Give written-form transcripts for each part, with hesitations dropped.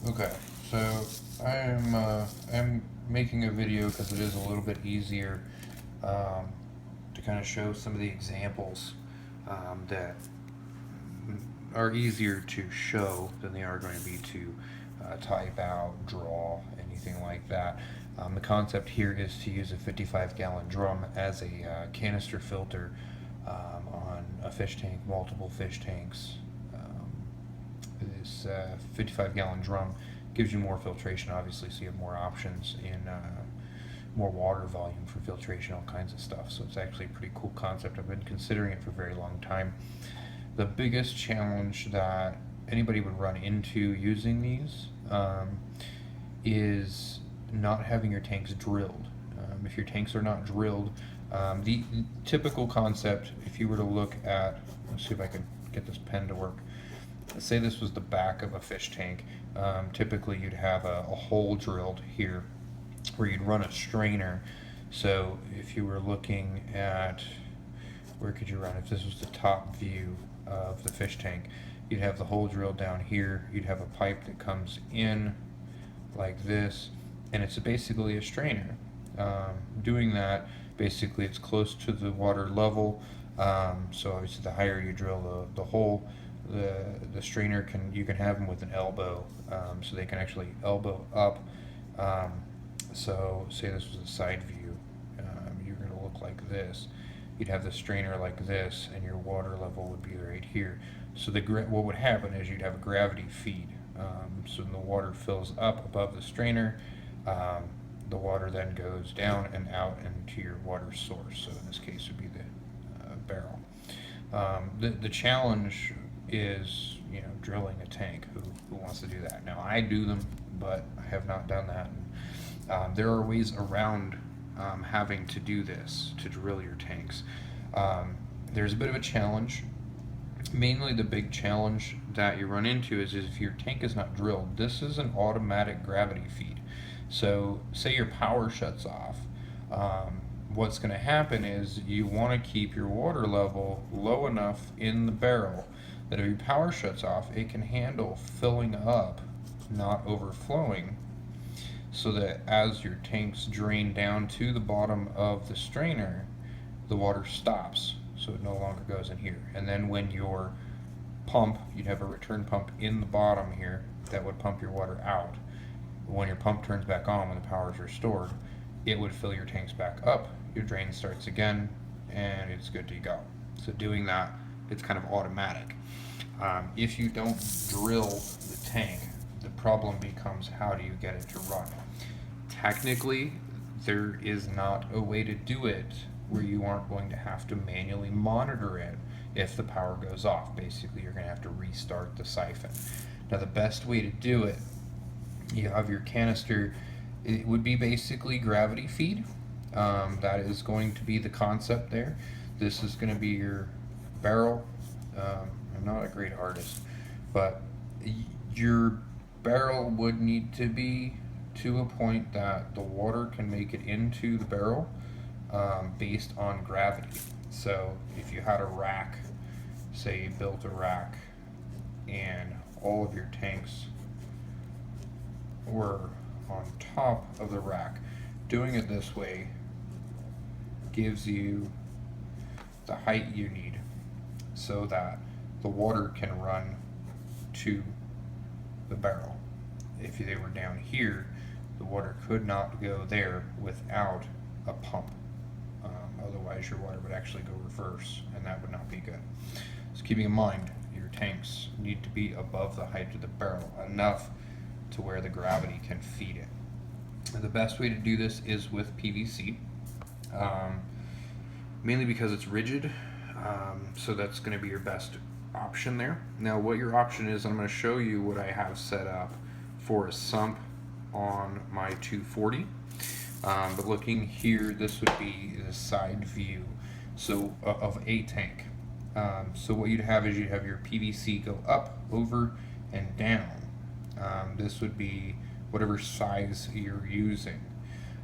Okay, so I'm making a video because it is a little bit easier um, to kind of show some of the examples that are easier to show than they are going to be to type out, draw, anything like that. The concept here is to use a 55-gallon drum as a canister filter on a fish tank, multiple fish tanks. This 55-gallon drum gives you more filtration, obviously, so you have more options in more water volume for filtration, all kinds of stuff. So it's actually a pretty cool concept. I've been considering it for a very long time. The biggest challenge that anybody would run into using these is not having your tanks drilled. If your tanks are not drilled, the typical concept, if you were to look at, let's see if I can get this pen to work. Let's say this was the back of a fish tank. Typically, you'd have a hole drilled here where you'd run a strainer. So if you were looking at, where could you run? If this was the top view of the fish tank, you'd have the hole drilled down here. You'd have a pipe that comes in like this, and it's basically a strainer. Doing that, basically it's close to the water level. So obviously the higher you drill the hole, the strainer you can have them with an elbow, so they can actually elbow up. So say this was a side view, you're going to look like this. You'd have the strainer like this, and your water level would be right here. So what would happen is you'd have a gravity feed. So when the water fills up above the strainer, the water then goes down and out into your water source. So in this case, would be the barrel. The challenge is, drilling a tank. Who wants to do that? Now I do them, but I have not done that. There are ways around having to do this to drill your tanks. There's a bit of a challenge. Mainly the big challenge that you run into is if your tank is not drilled, this is an automatic gravity feed. So say your power shuts off, what's going to happen is you want to keep your water level low enough in the barrel that if your power shuts off, it can handle filling up, not overflowing, so that as your tanks drain down to the bottom of the strainer, the water stops, so it no longer goes in here. And then when your pump, you'd have a return pump in the bottom here that would pump your water out. When your pump turns back on, when the power is restored, it would fill your tanks back up, your drain starts again, and it's good to go. So doing that, it's kind of automatic. If you don't drill the tank, the problem becomes, how do you get it to run? Technically, there is not a way to do it where you aren't going to have to manually monitor it if the power goes off. Basically, you're going to have to restart the siphon. Now, the best way to do it, you have your canister, it would be basically gravity feed. That is going to be the concept there. This is going to be your barrel. I'm not a great artist, but your barrel would need to be to a point that the water can make it into the barrel based on gravity. So if you had a rack, say you built a rack and all of your tanks were on top of the rack, doing it this way gives you the height you need so that the water can run to the barrel. If they were down here, the water could not go there without a pump. Otherwise, your water would actually go reverse, and that would not be good. So keeping in mind, your tanks need to be above the height of the barrel, enough to where the gravity can feed it. And the best way to do this is with PVC, mainly because it's rigid, so that's going to be your best option there. Now what your option is, I'm going to show you what I have set up for a sump on my 240. But looking here, this would be the side view of a tank. So what you'd have is you'd have your PVC go up, over, and down. This would be whatever size you're using.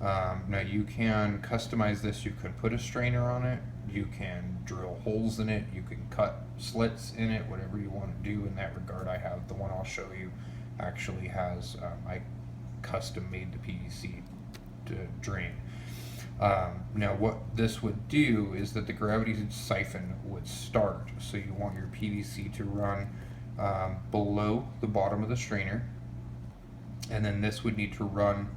Now you can customize this. You can put a strainer on it. You can drill holes in it. You can cut slits in it. Whatever you want to do in that regard. I have the one I'll show you actually has, I custom made the PVC to drain. Now what this would do is that the gravity siphon would start, so you want your PVC to run below the bottom of the strainer, and then this would need to run,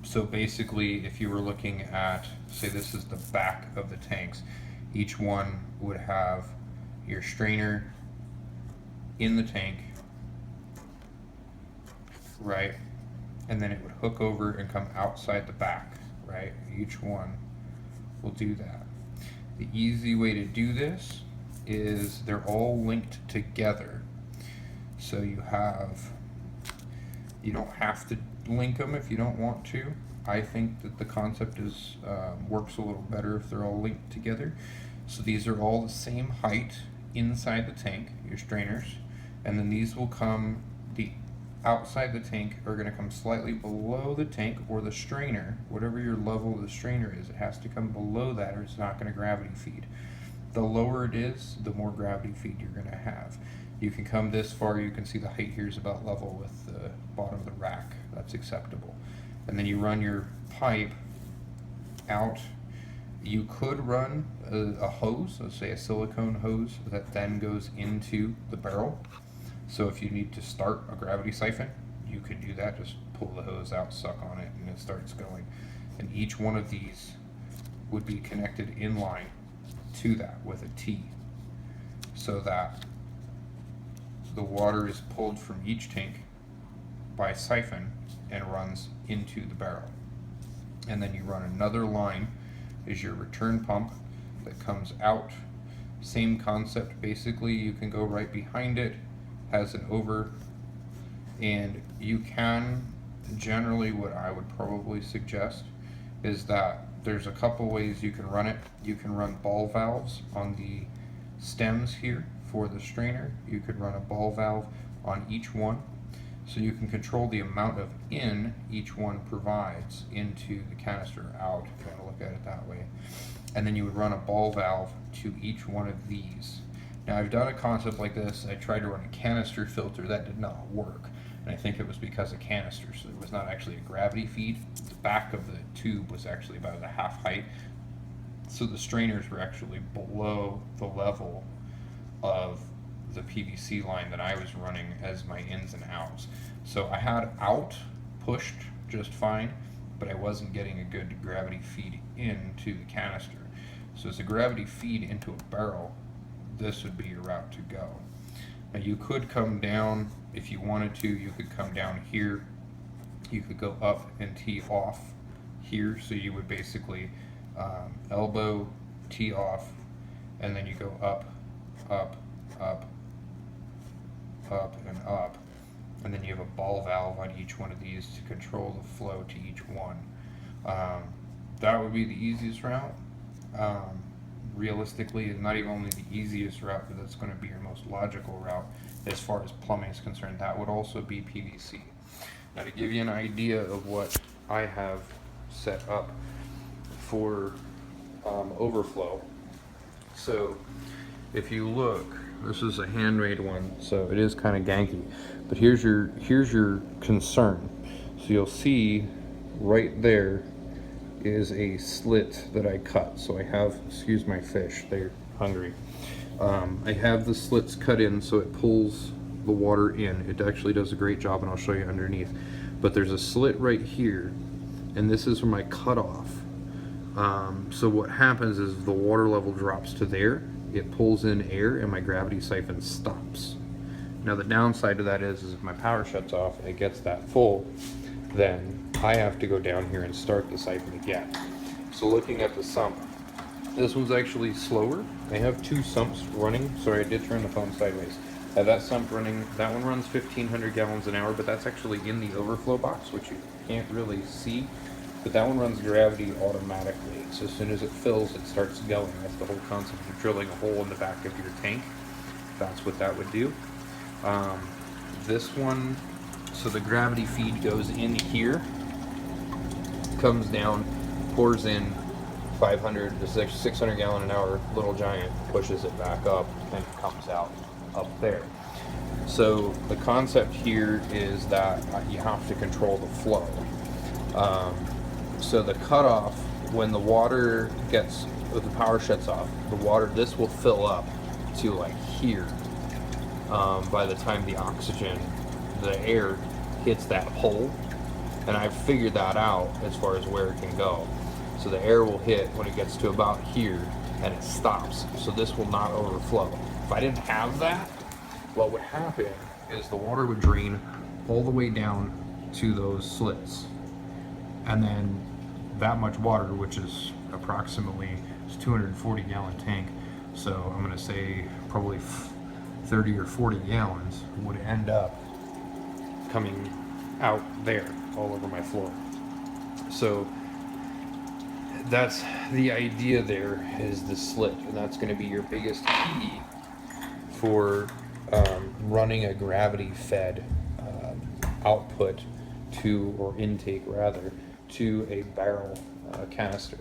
so basically if you were looking at, say this is the back of the tanks, each one would have your strainer in the tank, right, and then it would hook over and come outside the back, right? Each one will do that. The easy way to do this is they're all linked together, so you don't have to link them if you don't want to. I think that the concept is works a little better if they're all linked together. So these are all the same height inside the tank, your strainers, and then these will come, the outside the tank are going to come slightly below the tank or the strainer, whatever your level of the strainer is, it has to come below that or it's not going to gravity feed. The lower it is, the more gravity feed you're going to have. You can come this far, you can see the height here is about level with the bottom of the rack. That's acceptable. And then you run your pipe out. You could run a hose, let's say a silicone hose, that then goes into the barrel. So if you need to start a gravity siphon, you could do that. Just pull the hose out, suck on it, and it starts going. And each one of these would be connected in line to that with a T, so that the water is pulled from each tank by siphon and runs into the barrel. And then you run another line as your return pump that comes out. Same concept, basically. You can go right behind it, has an over, and you can, generally what I would probably suggest is that there's a couple ways you can run it. You can run ball valves on the stems here for the strainer. You could run a ball valve on each one, so you can control the amount of in each one provides into the canister out, if you want to look at it that way. And then you would run a ball valve to each one of these. Now I've done a concept like this. I tried to run a canister filter, that did not work, and I think it was because of canister, so it was not actually a gravity feed. The back of the tube was actually about a half height, so the strainers were actually below the level of the PVC line that I was running as my ins and outs. So I had out pushed just fine, but I wasn't getting a good gravity feed into the canister. So as a gravity feed into a barrel, this would be your route to go. Now you could come down, if you wanted to, you could come down here. You could go up and tee off here, so you would basically elbow, tee off, and then you go up, up, up, up, and up, and then you have a ball valve on each one of these to control the flow to each one. That would be the easiest route. Realistically, it's not even only the easiest route, but that's going to be your most logical route as far as plumbing is concerned. That would also be PVC. Now, to give you an idea of what I have set up for overflow, so if you look, this is a handmade one, so it is kind of ganky, but here's your concern. So you'll see right there is a slit that I cut. So I have, excuse my fish, they're hungry. I have the slits cut in so it pulls the water in. It actually does a great job, and I'll show you underneath. But there's a slit right here, and this is my cutoff. So what happens is the water level drops to there, it pulls in air, and my gravity siphon stops. Now the downside to that is if my power shuts off and it gets that full, then I have to go down here and start the siphon again. So looking at the sump, this one's actually slower. I have two sumps running. Sorry, I did turn the phone sideways. I have that sump running. That one runs 1,500 gallons an hour, but that's actually in the overflow box, which you can't really see. But that one runs gravity automatically. So as soon as it fills, it starts going. That's the whole concept of drilling a hole in the back of your tank. That's what that would do. This one, so the gravity feed goes in here, comes down, pours in 500 to 600 gallon an hour little giant, pushes it back up, and it comes out up there. So the concept here is that you have to control the flow. Um, so the cutoff, when the water gets, if the power shuts off, the water, this will fill up to like here by the time the oxygen, the air hits that hole. And I've figured that out as far as where it can go. So the air will hit when it gets to about here and it stops. So this will not overflow. If I didn't have that, what would happen is the water would drain all the way down to those slits. And then that much water, which is approximately, it's 240 gallon tank. So I'm gonna say probably 30 or 40 gallons would end up coming out there all over my floor. So that's the idea there, is the slit, and that's going to be your biggest key for running a gravity fed output to, or intake rather, to a barrel canister.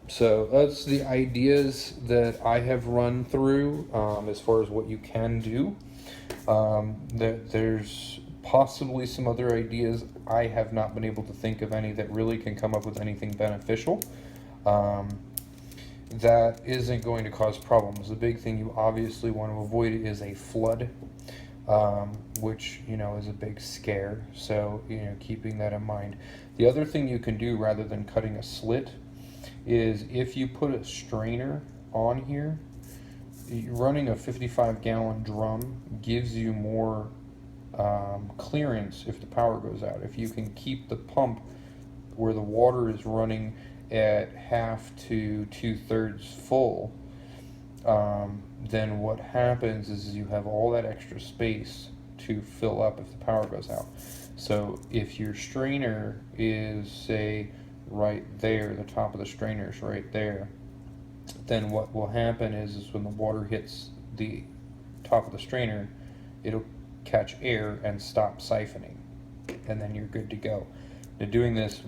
So that's the ideas that I have run through as far as what you can do. There's possibly some other ideas. I have not been able to think of any that really can come up with anything beneficial. That isn't going to cause problems. The big thing you obviously want to avoid is a flood, which, you know, is a big scare. So, you know, keeping that in mind. The other thing you can do rather than cutting a slit is if you put a strainer on here, running a 55 gallon drum gives you more clearance if the power goes out. If you can keep the pump where the water is running at half to 2/3 full, then what happens is you have all that extra space to fill up if the power goes out. So if your strainer is, say, right there, the top of the strainer is right there, then what will happen is when the water hits the top of the strainer, it'll catch air and stop siphoning, and then you're good to go. Now, doing this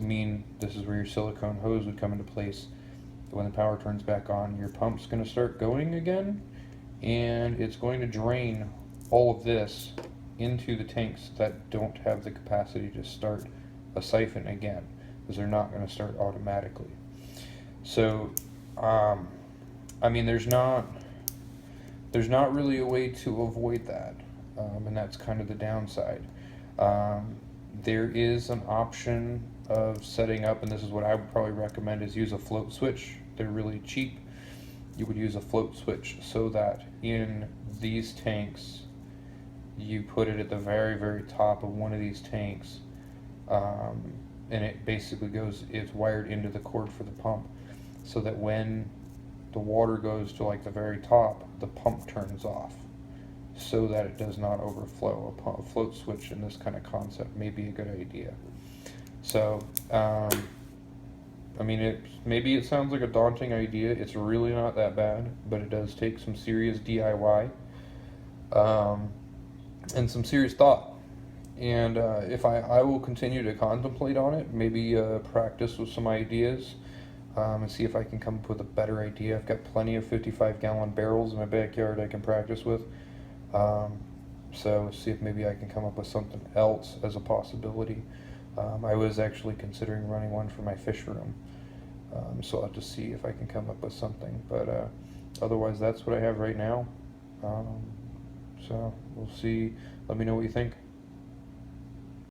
this is where your silicone hose would come into place. When the power turns back on, your pump's going to start going again, and it's going to drain all of this into the tanks that don't have the capacity to start a siphon again, because they're not going to start automatically. So I mean, there's not really a way to avoid that, and that's kind of the downside. There is an option of setting up, and this is what I would probably recommend, is use a float switch. They're really cheap. You would use a float switch so that in these tanks, you put it at the very, very top of one of these tanks, and it basically it's wired into the cord for the pump, so that when the water goes to like the very top, the pump turns off, so that it does not overflow. A float switch in this kind of concept may be a good idea. So, I mean, maybe it sounds like a daunting idea. It's really not that bad, but it does take some serious DIY and some serious thought. And if I will continue to contemplate on it, maybe practice with some ideas, and see if I can come up with a better idea. I've got plenty of 55 gallon barrels in my backyard I can practice with. So see if maybe I can come up with something else as a possibility. I was actually considering running one for my fish room. So I'll have to see if I can come up with something. But otherwise, that's what I have right now. So we'll see. Let me know what you think.